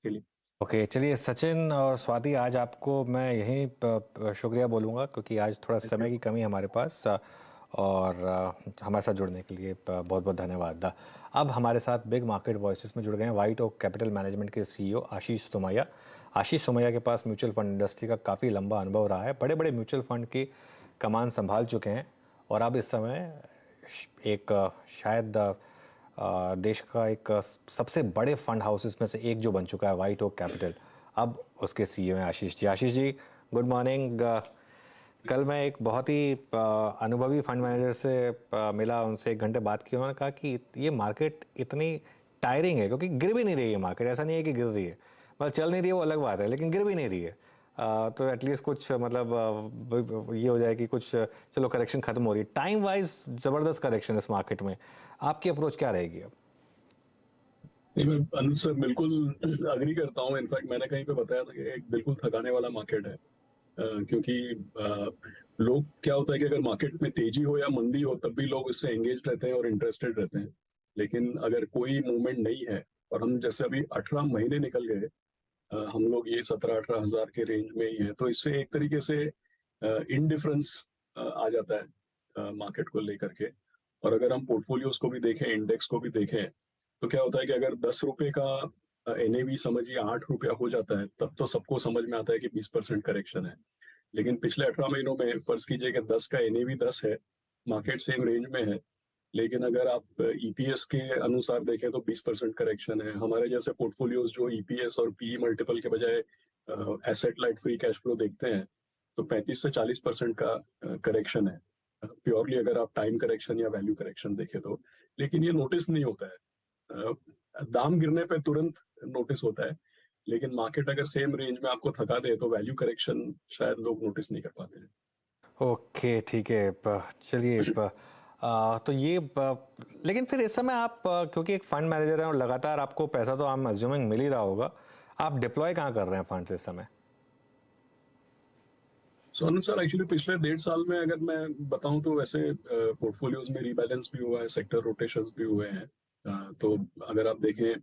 के लिए। ओके, चलिए सचिन और स्वाति, आज आपको मैं यहीं शुक्रिया बोलूँगा क्योंकि आज थोड़ा थैंक यू। समय की कमी है हमारे पास। और हमारे साथ जुड़ने के लिए बहुत बहुत धन्यवाद। अब हमारे साथ बिग मार्केट वॉइसेस में जुड़ गए हैं वाइट ओक कैपिटल मैनेजमेंट के सीईओ आशीष सोमैया। आशीष सोमैया के पास म्यूचुअल फंड इंडस्ट्री का काफ़ी लंबा अनुभव रहा है, बड़े बड़े म्यूचुअल फंड की कमान संभाल चुके हैं और अब इस समय एक शायद देश का एक सबसे बड़े फंड हाउसेस में से एक जो बन चुका है वाइट ओक कैपिटल, अब उसके सीईओ हैं आशीष जी। Ashish ji, good morning. कल मैं एक बहुत ही अनुभवी फंड मैनेजर से मिला, उनसे 1 घंटे बात की। उन्होंने कहा कि ये मार्केट इतनी टायरिंग है क्योंकि गिर भी नहीं रही है मार्केट, ऐसा नहीं है कि गिर रही है, मतलब चल नहीं रही है वो अलग बात है, लेकिन गिर भी नहीं रही है। तो एटलीस्ट कुछ मतलब ये हो जाए कि कुछ चलो करेक्शन खत्म हो रही है। टाइम वाइज ज़बरदस्त करेक्शन इस मार्केट में, आपकी अप्रोच क्या रहेगी अब? नहीं, मैं अनुज सर बिल्कुल अग्री करता हूँ। इनफैक्ट मैंने कहीं पे बताया था कि एक बिल्कुल थकाने वाला मार्केट है। क्योंकि लोग क्या होता है कि अगर मार्केट में तेजी हो या मंदी हो तब भी लोग इससे एंगेज रहते हैं और इंटरेस्टेड रहते हैं। लेकिन अगर कोई मूवमेंट नहीं है और हम जैसे अभी 18 महीने निकल गए, हम लोग ये 17-18 हजार के रेंज में ही है, तो इससे एक तरीके से इनडिफरेंस आ जाता है मार्केट को लेकर के। और अगर हम पोर्टफोलियोज को भी देखें, इंडेक्स को भी देखें, तो क्या होता है कि अगर 10 रुपए का एनएवी समझिए 8 रुपया हो जाता है, तब तो सबको समझ में आता है कि 20% करेक्शन है। लेकिन पिछले 18 महीनों में फर्ज कीजिए कि 10 का एनएवी 10 है, मार्केट सेम रेंज में है, लेकिन अगर आप ईपीएस के अनुसार देखें तो 20% करेक्शन है। हमारे जैसे पोर्टफोलियोज जो ईपीएस और पीई मल्टीपल के बजाय asset light free cash flow देखते हैं, तो 35 से 40% का करेक्शन है, प्योरली अगर आप टाइम करेक्शन या वैल्यू करेक्शन देखें तो। लेकिन ये नोटिस नहीं होता है। दाम गिरने पे तुरंत नोटिस होता है, लेकिन मार्केट अगर सेम रेंज में आपको थका दे तो वैल्यू करेक्शन शायद लोग नोटिस नहीं कर पाते हैं। ओके, ठीक है। चलिए, तो ये लेकिन फिर इस समय आप क्योंकि एक फंड मैनेजर हैं और लगातार आपको पैसा तो हम अज्यूमिंग मिल ही रहा होगा, आप डिप्लॉय कहाँ कर रहे हैं फंड्स इस समय? सो अनुज सर, एक्चुअली पिछले 1.5 साल में अगर मैं बताऊं तो वैसे पोर्टफोलियोज में रीबैलेंस भी हुआ है, सेक्टर रोटेशंस भी हुए हैं। तो अगर आप देखें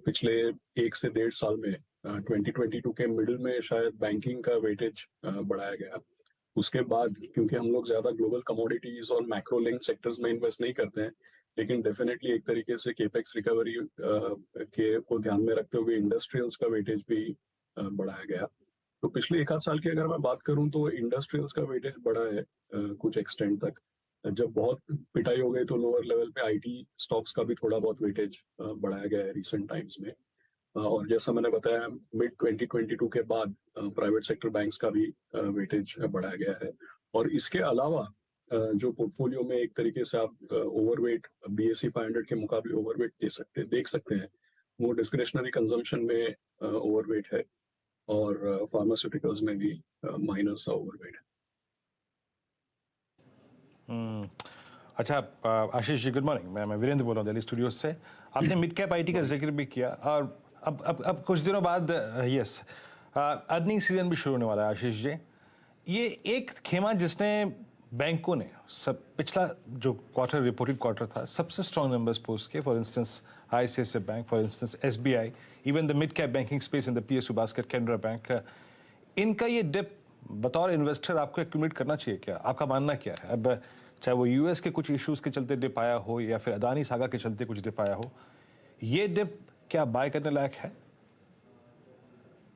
पिछले 1 से 1.5 साल में 2022 के मिडिल में शायद बैंकिंग का वेटेज बढ़ाया गया। उसके बाद क्योंकि हम लोग ज्यादा ग्लोबल कमोडिटीज और मैक्रो लिंक सेक्टर्स में इन्वेस्ट नहीं करते हैं, लेकिन डेफिनेटली एक तरीके से केपेक्स रिकवरी के को ध्यान में रखते हुए इंडस्ट्रियल्स का वेटेज भी बढ़ाया गया। तो पिछले 1 आध साल की अगर मैं बात करूं तो इंडस्ट्रियल्स का वेटेज बढ़ा है कुछ एक्सटेंड तक। जब बहुत पिटाई हो गई तो लोअर लेवल पे आईटी स्टॉक्स का भी थोड़ा बहुत वेटेज बढ़ाया गया है रिसेंट टाइम्स में। और जैसा मैंने बताया, मिड 2022 के बाद प्राइवेट सेक्टर बैंक्स का भी वेटेज बढ़ाया गया है। और इसके अलावा जो पोर्टफोलियो में एक तरीके से आप ओवरवेट बीएसई 500 के मुकाबले ओवरवेट देख सकते हैं, वो डिस्क्रिशनरी कंजम्पशन में ओवरवेट है और फार्मास्यूटिकल्स में भी माइनर सा ओवरवेट है। अच्छा, आशीष जी गुड मॉर्निंग। मैं वीरेंद्र बोल रहा हूँ दिल्ली स्टूडियो से। आपने मिड कैप आईटी का जिक्र भी किया और अब कुछ दिनों बाद यस अर्निंग सीजन भी शुरू होने वाला है आशीष जी। ये एक खेमा जिसने बैंकों ने सब पिछला जो क्वार्टर रिपोर्टेड क्वार्टर था सबसे स्ट्रॉन्ग नंबर्स पोस्ट किए। For instance ICICI bank, for instance SBI, even the mid cap banking space in the PSU basket Canara bank. इनका ये डिप बतौर इन्वेस्टर आपको एक्यूमुलेट करना चाहिए क्या? आपका मानना क्या है? अब चाहे वो यूएस के कुछ इश्यूज के चलते डिप आया हो या फिर अदानी सागा के चलते कुछ डिप आया हो, ये डिप क्या बाय करने लायक है?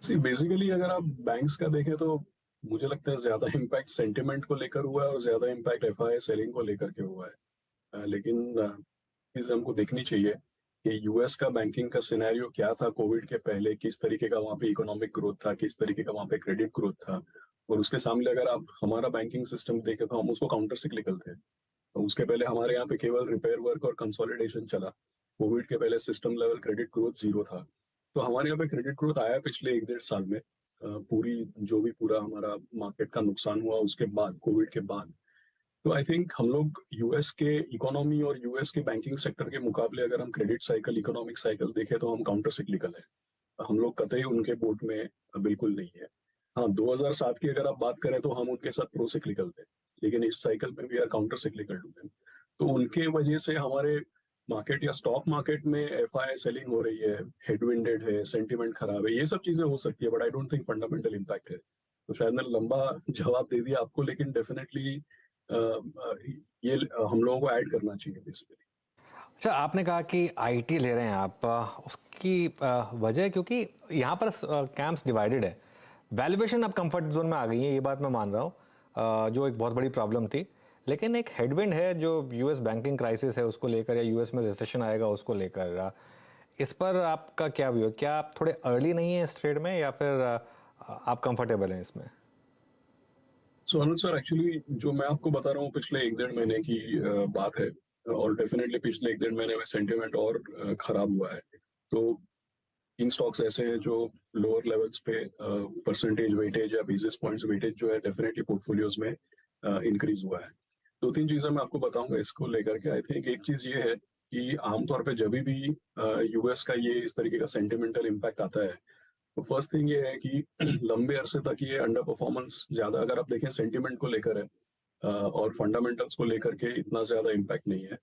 सी बेसिकली अगर आप बैंक्स का देखें तो मुझे लगता है ज्यादा इम्पैक्ट सेंटिमेंट को लेकर हुआ है और ज्यादा इम्पैक्ट एफआई सेलिंग को लेकर के हुआ है। लेकिन चीज हमको देखनी चाहिए कि यूएस का बैंकिंग का सिनेरियो क्या था कोविड के पहले, किस तरीके का वहाँ पे इकोनॉमिक ग्रोथ था, किस तरीके का वहाँ पे क्रेडिट ग्रोथ था। और उसके सामने अगर आप हमारा बैंकिंग सिस्टम देखें तो हम उसको काउंटर सिक्लिकल थे। तो उसके पहले हमारे यहाँ पे केवल रिपेयर वर्क और कंसोलिडेशन चला। कोविड के पहले system level credit growth zero था। तो हमारे यहाँ पे क्रेडिट ग्रोथ आया पिछले 1 1.5 साल में। पूरी जो भी पूरा हमारा मार्केट का नुकसान हुआ उसके बाद, कोविड के बाद। तो आई थिंक हम लोग यूएस के इकोनॉमी और यूएस के बैंकिंग सेक्टर के मुकाबले अगर हम क्रेडिट साइकिल, इकोनॉमिक साइकिल देखें तो हम काउंटर सिक्लिकल है। हम लोग कतई उनके बोट में बिल्कुल नहीं है। हाँ, 2007 की अगर आप बात करें तो हम उनके साथ प्रो सिक्लिकल थे, लेकिन इस साइकिल में भी are counter cyclical to them. तो उनके वजह से हमारे मार्केट या स्टॉक मार्केट में एफआई सेलिंग हो रही है, हेडविंडेड है, सेंटिमेंट खराब है, ये सब चीजें हो सकती है, but I don't think fundamental impact है। तो शायद मैंने लंबा जवाब दे दिया आपको, लेकिन डेफिनेटली ये हम लोगों को ऐड करना चाहिए बेसिकली। अच्छा, आपने कहा कि आईटी ले रहे हैं आप, उसकी वजह क्योंकि यहाँ पर कैंप्स डिवाइडेड है। वैल्यूएशन अब कंफर्ट जोन में आ गई है, ये बात मैं मान रहा हूँ, जो एक बहुत बड़ी प्रॉब्लम थी। लेकिन एक हेडविंड है जो यूएस बैंकिंग क्राइसिस है उसको लेकर, या यूएस में रिसेशन आएगा उसको लेकर, इस पर आपका क्या व्यू है? क्या आप थोड़े अर्ली नहीं है इस ट्रेड में, या फिर आप कंफर्टेबल हैं इसमें? सो अनुज सर, एक्चुअली जो मैं आपको बता रहा हूँ पिछले 1-1.5 महीने की बात है, और डेफिनेटली पिछले 1-1.5 महीने में सेंटिमेंट और खराब हुआ है। तो 3 स्टॉक्स ऐसे हैं जो लोअर लेवल्स पे परसेंटेज वेटेज या बेसिस पॉइंट्स वेटेज जो है डेफिनेटली पोर्टफोलियोज में इंक्रीज हुआ है। 2-3 चीजें मैं आपको बताऊंगा इसको लेकर के। आई थिंक एक चीज ये है कि आमतौर पे जब भी यूएस का ये इस तरीके का सेंटिमेंटल इम्पैक्ट आता है, तो फर्स्ट थिंग ये है कि लंबे अरसे तक ये अंडर परफॉर्मेंस ज्यादा, अगर आप देखें सेंटिमेंट को लेकर है, और फंडामेंटल्स को लेकर के इतना ज्यादा इम्पैक्ट नहीं है।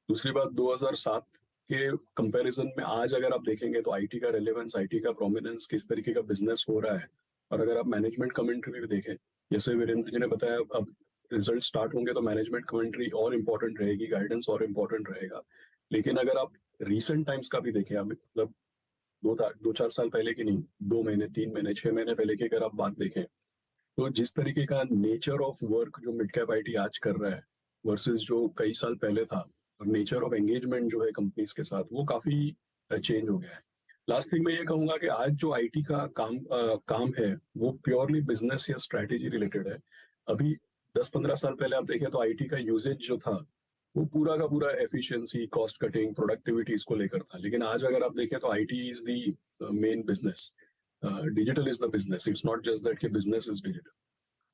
दूसरी बात, 2007 के कंपैरिजन में आज अगर आप देखेंगे तो आईटी का रेलेवेंस, आईटी का प्रोमिनेंस, किस तरीके का बिजनेस हो रहा है, और अगर आप मैनेजमेंट कमेंट्री भी देखें, जैसे वीरेंद्र जी ने बताया, अब रिजल्ट स्टार्ट होंगे तो मैनेजमेंट कमेंट्री और इम्पोर्टेंट रहेगी, गाइडेंस और इम्पोर्टेंट रहेगा। लेकिन अगर आप रिसेंट टाइम्स का भी देखें, आप मतलब 2-4 साल पहले की नहीं, 2 महीने, 3 महीने, 6 महीने पहले की अगर आप बात देखें, तो जिस तरीके का नेचर ऑफ वर्क जो मिड कैप आईटी आज कर रहा है वर्सेस जो कई साल पहले था, और नेचर ऑफ एंगेजमेंट जो है कंपनीज के साथ, वो काफी चेंज हो गया है। लास्ट थिंग मैं ये कहूंगा कि आज जो आईटी का काम है वो प्योरली बिजनेस या स्ट्रैटेजी रिलेटेड है। अभी 10-15 साल पहले आप देखें तो आईटी का यूजेज जो था वो पूरा का पूरा एफिशिएंसी, कॉस्ट कटिंग, प्रोडक्टिविटी इसको लेकर था। लेकिन आज अगर आप देखें तो IT is the main business, digital is the business, it's not just that कि बिजनेस इज डिजिटल।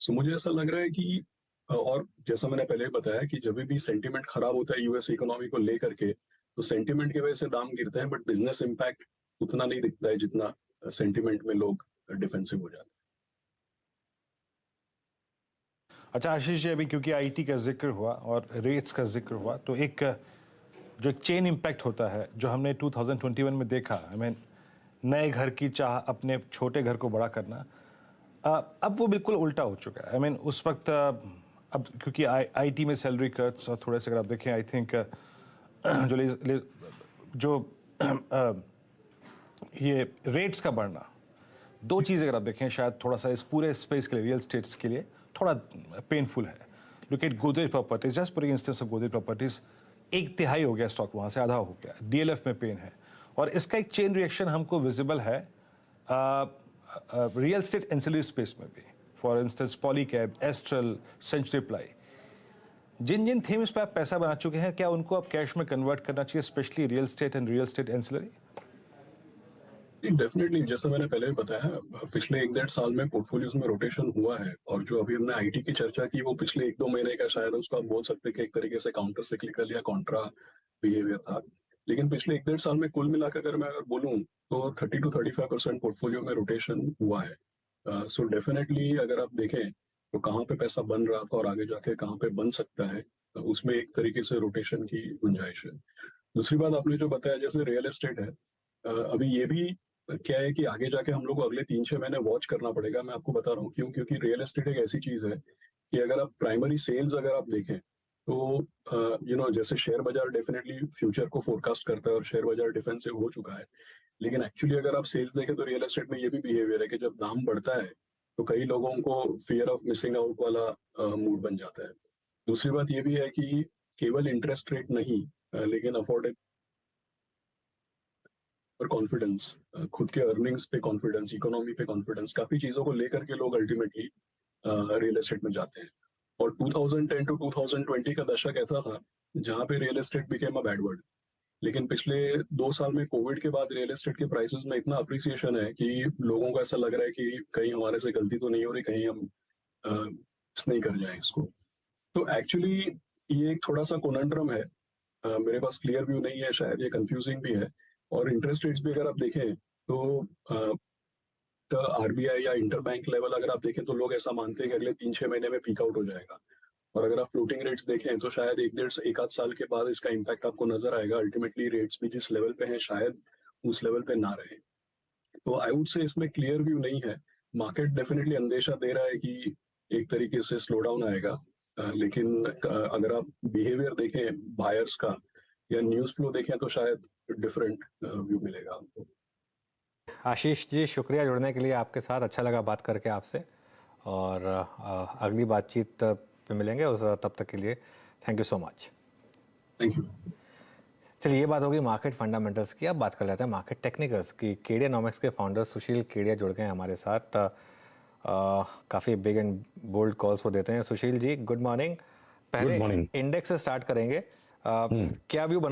सो मुझे ऐसा लग रहा है कि और जैसा मैंने पहले बताया कि जब भी सेंटिमेंट खराब होता है यूएस इकोनॉमी को लेकर के, तो सेंटिमेंट की वजह से दाम गिरते हैं, बट बिजनेस इम्पैक्ट उतना नहीं दिखता है जितना सेंटिमेंट में लोग डिफेंसिव हो जाते हैं। अच्छा आशीष जी, अभी क्योंकि आईटी का जिक्र हुआ और रेट्स का जिक्र हुआ, तो एक जो चेन इम्पैक्ट होता है जो हमने 2021 में देखा, आई मीन नए घर की चाह अपने छोटे घर को बड़ा करना, अब वो बिल्कुल उल्टा हो चुका है। आई मीन उस वक्त अब क्योंकि आईटी में सैलरी कट्स और थोड़े से अगर आप देखें, आई थिंक जो ये रेट्स का बढ़ना, दो चीज़ अगर आप देखें शायद थोड़ा सा इस पूरे स्पेस के लिए, रियल स्टेट्स के लिए थोड़ा पेनफुल है। Look at Godrej properties, just for instance of Godrej properties, 1/3 हो गया स्टॉक, वहाँ से आधा हो गया। डीएलएफ में पेन है, और इसका एक चेन रिएक्शन हमको विजिबल है रियल स्टेट एंसिलरी स्पेस में भी। For instance Polycab, Astral, Century Ply, जिन जिन थीम्स पे आप पैसा बना चुके हैं, क्या उनको आप कैश में कन्वर्ट करना चाहिए, specially real estate and real estate ancillary? Definitely, जैसा मैंने पहले भी बताया, पिछले 1-1.5 साल में पोर्टफोलियोज में रोटेशन हुआ है, और जो अभी हमने आईटी की चर्चा की वो पिछले 1-2 महीने का शायद उसको आप बोल सकते हैं कि एक तरीके से काउंटर सिक्लिकल या कॉन्ट्रा बिहेवियर था। लेकिन पिछले 1-1.5 साल में कुल मिलाकर अगर मैं बोलूँ तो 30-35% पोर्टफोलियो में रोटेशन हुआ है। सो डेफिनेटली अगर आप देखें तो कहाँ पे पैसा बन रहा था और आगे जाके कहाँ पे बन सकता है, उसमें एक तरीके से रोटेशन की गुंजाइश है। दूसरी बात आपने जो बताया जैसे रियल एस्टेट है, अभी ये भी क्या है कि आगे जाके हम लोग को अगले 3-6 महीने वॉच करना पड़ेगा। मैं आपको बता रहा हूँ क्यों, क्योंकि रियल एस्टेट एक ऐसी चीज है कि अगर आप प्राइमरी सेल्स अगर आप देखें तो जैसे शेयर बाजार डेफिनेटली फ्यूचर को फोरकास्ट करता है और शेयर बाजार डिफेंसिव हो चुका है, लेकिन एक्चुअली अगर आप सेल्स देखें तो रियल एस्टेट में ये भी बिहेवियर है कि जब दाम बढ़ता है तो कई लोगों को फियर ऑफ मिसिंग आउट वाला मूड बन जाता है। दूसरी बात ये भी है कि केवल इंटरेस्ट रेट नहीं, लेकिन अफोर्डेबल और कॉन्फिडेंस, खुद के अर्निंग्स पे कॉन्फिडेंस, इकोनॉमी पे कॉन्फिडेंस, काफी चीजों को लेकर के लोग अल्टीमेटली रियल एस्टेट में जाते हैं। और 2010 टू 2020 का दशक ऐसा था जहां पे real estate became a bad word. लेकिन पिछले 2 साल में कोविड के बाद रियल एस्टेट के प्राइसेस में इतना अप्रिसिएशन है कि लोगों को ऐसा लग रहा है कि कहीं हमारे से गलती तो नहीं हो रही, कहीं हम मिस नहीं कर जाए इसको। तो एक्चुअली ये एक थोड़ा सा कोनंड्रम है, मेरे पास क्लियर व्यू नहीं है, शायद ये कंफ्यूजिंग भी है। और इंटरेस्ट रेट्स भी अगर आप देखें तो आरबीआई या इंटर बैंक लेवल अगर आप देखें तो लोग ऐसा मानते हैं कि अगले 3-6 महीने में पीक आउट हो जाएगा। और अगर आप फ्लोटिंग रेट्स देखें तो शायद एक आध साल के बाद इसका इम्पैक्ट आपको नजर आएगा। अल्टीमेटली रेट्स भी जिस लेवल पे हैं शायद उस लेवल पे ना रहे। तो आई वुड से इसमें क्लियर व्यू नहीं है। मार्केट डेफिनेटली अंदेशा दे रहा है कि एक तरीके से स्लो डाउन आएगा, लेकिन अगर आप बिहेवियर देखें बायर्स का या न्यूज़ फ्लो देखें तो शायद डिफरेंट व्यू मिलेगा आपको। आशीष जी, शुक्रिया जुड़ने के लिए आपके साथ, अच्छा लगा बात करके आपसे। और अगली बातचीत पे मिलेंगे, उस तब तक के लिए thank you so much. Thank you. चलिए, ये बात होगी मार्केट फंडामेंटल्स की। अब बात कर लेते हैं मार्केट टेक्निकल्स की। केडियानॉमिक्स के फाउंडर सुशील केडिया जुड़ गए हैं हमारे साथ। काफ़ी बिग एंड बोल्ड कॉल्स वो देते हैं। Sushil ji, good morning. पहले इंडेक्स से स्टार्ट करेंगे। क्या व्यू बन